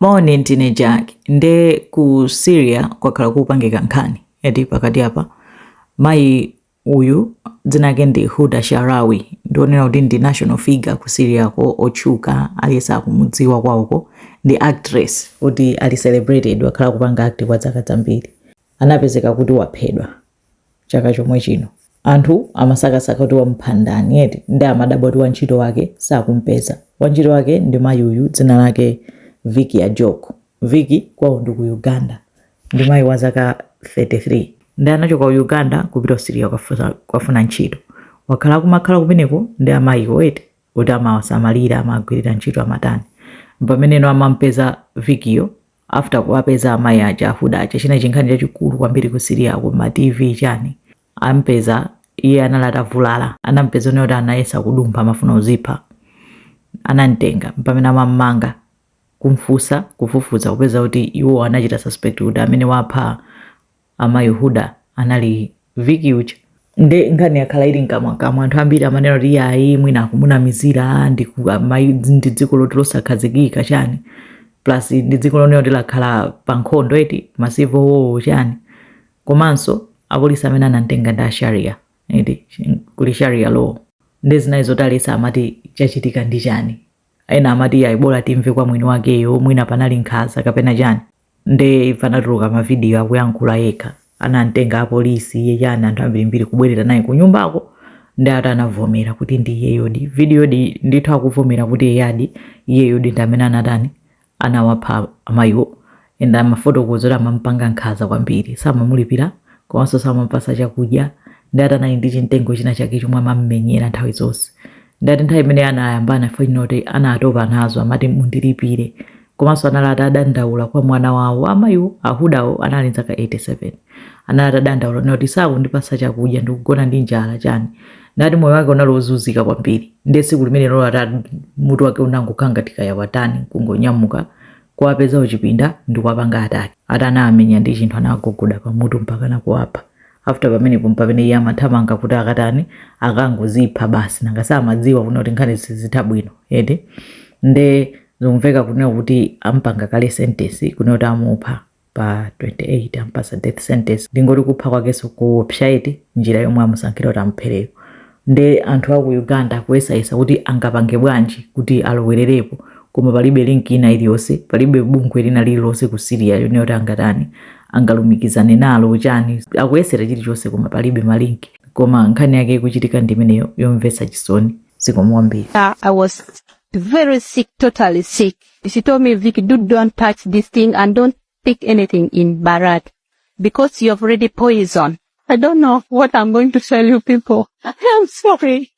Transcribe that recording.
Morning teenager nde ku Syria kwakhala kupangika nkhani edi pakati apa mai uyu dzina lake ndi Huda Sharawi ndionera kuti ndi national figure ku Syria ko otchuka aliyesa kumudziwa kwawoko ndi actress kuti ali celebrated wakhala kupanga active kwa zaka zambiri anapezeka kuti waphedwa chaka chomwe chino anthu amasakasaka kuti wamphandani edi ndi amadabwa kuti wantchito wake sakumpeza wantchito wake ndi mai uyu dzina lake Vicky Ajoko. Vicky kwawo ndi ku Uganda ndi mai wa zaka 33 ndi anachoka ku Uganda kupita Syria kwafuna ntchito wakhala kumakhala kumeneko ndi amayi eti kuti amawasamalira amagwirira ntchito amatani pamene no amampeza Vickyyo after kuwapeza amayi aja Huda aja china chinkhani chachikulu kwambiri ku Syria ku ma TV chani ampeza iye analata vulala anampeza kuti anayesa kudumpha amafuna uzipha anamtenga pamene amammanga kumfusa kufufuza kupeza kuti iwo anachita suspect kuti amene wapha amayi Huda anali Vicky uja nde nkhani yakhala ili nkamwa anthu ambiri amanena kuti ayi mwina akumunamizira ndi dziko loti losakhazikika chani plus ndi dziko lonena kuti lakhala pa nkhondo eti masivo wowo chani komanso apolisi amene anamtenga ndi Sharia eti kuli Sharia law ndi zinayi zotalisa amati chachitika ndi chani ena amati ayibola timve kwa mwini wakeyo mwina panali nkhanza kapena chani nde panatuluka mavidiyo akuyankhula yekha anamtenga apolisi iye chani anthu ambirimbiri kubwerera naye ku nyumbako ndi ati anavomera kuti ndi iyeyodi video di ndithu akuvomera kuti iyeyadi iyeyodi ndi amene anatani anawapha amayiwo enda amafotokoza kuti amampanga nkhanza kwambiri samamulipira komanso samampasa chakudya ndi ati anali ndi chimtengo china chake chomwe amammenyera nthawi zonse ndati nthawi imene anayambana kuti anatopa nazo amati mundilipire komanso analati adandaula kwa mwana wawo amayiwo Hudawo anali zaka 87 analati adandaula kuti sakundipasa chakudya ndikugona ndi njala chani ndati moyo wake unali wozunzika kwambiri ndi tsiku limene lolo mutu wake unangokhala tikaya watani kungonyamuka kuwapeza uchipinda ndikuwapanga ataki ati anamenya ndi chinthu anagogoda pamutu mpaka nakuwapha after pamenepo pamene iye amathamanga kuti akatani akangozipha basi nanga samadziwa kuti nkhani sizitha bwino eti nde zomveka kunena kuti ampanga kale sentence kunena kuti amupha pa 28 ampasa death sentence ndingoti kupha kwakenso kuopsa eti njira yomwe amusankhira kuti amphereyo nde anthu aku Uganda kuyesayesa kuti angapange bwanji kuti alowererepo koma palibe link ina iliyonse palibe bungwe lina lililonse ku Syria yone kuti angatani angalumikizane nalo chani akuyesera chilichonse koma palibe malinki koma nkhani yake kuchitika ndimeneyo yomvetsa chisoni sikomwambiri. I was very sick, totally sick. She told me, Vicky, don't touch this thing and don't take anything in Barat because you have already poison. I don't know what I'm going to tell you people. I'm sorry.